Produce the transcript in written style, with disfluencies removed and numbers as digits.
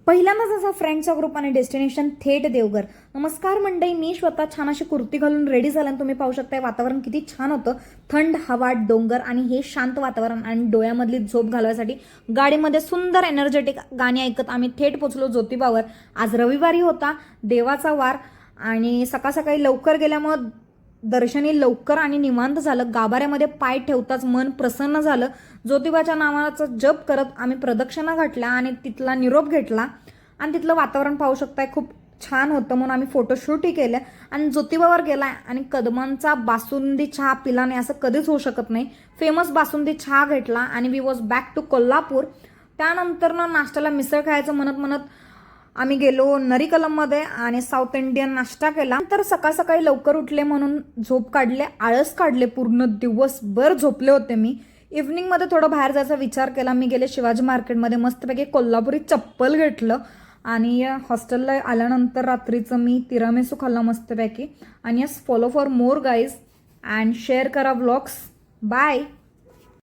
पहिल्यांदाच असा फ्रेंडचा ग्रुप आणि डेस्टिनेशन थेट देवघर. नमस्कार मंडळी, मी स्वतः छान अशी कुर्ती घालून रेडी झाले. तुम्ही पाहू शकता वातावरण किती छान होतं. थंड हवा, डोंगर आणि हे शांत वातावरण आणि डोळ्यामधली झोप घालवायसाठी गाडीमध्ये सुंदर एनर्जेटिक गाणी ऐकत आम्ही थेट पोचलो ज्योतिबावर. आज रविवारी होता, देवाचा वार आणि सकाळ सकाळी लवकर गेल्यामुळे दर्शनी लवकर आणि निवांत झालं. गाभाऱ्यामध्ये पाय ठेवताच मन प्रसन्न झालं. ज्योतिबाच्या नावाचा जप करत आम्ही प्रदक्षिणा घातल्या आणि तिथला निरोप घेतला. आणि तिथलं वातावरण पाहू शकताय, खूप छान होतं म्हणून आम्ही फोटोशूटही केलं. आणि ज्योतिबावर गेलाय आणि कदमांचा बासुंदी चहा पिला नाही असं कधीच होऊ शकत नाही. फेमस बासुंदी चहा घेतला आणि we was back to Kolhapur. त्यानंतर नाश्त्याला मिसळ खायचं म्हणत म्हणत आम्ही गेलो नरीकलममध्ये आणि साऊथ इंडियन नाश्ता केला. तर सकाळ सकाळी लवकर उठले म्हणून झोप काढले, आळस काढले. पूर्ण दिवसभर झोपले होते मी. इव्हनिंगमध्ये थोडं बाहेर जायचा विचार केला. मी गेले शिवाजी मार्केटमध्ये, मस्तपैकी कोल्हापुरी चप्पल घेतलं आणि हॉस्टेलला आल्यानंतर रात्रीचं मी तिरामिसू खाल्ला मस्तपैकी. आणि yes, follow for more guys and share करा व्लॉग्स. बाय.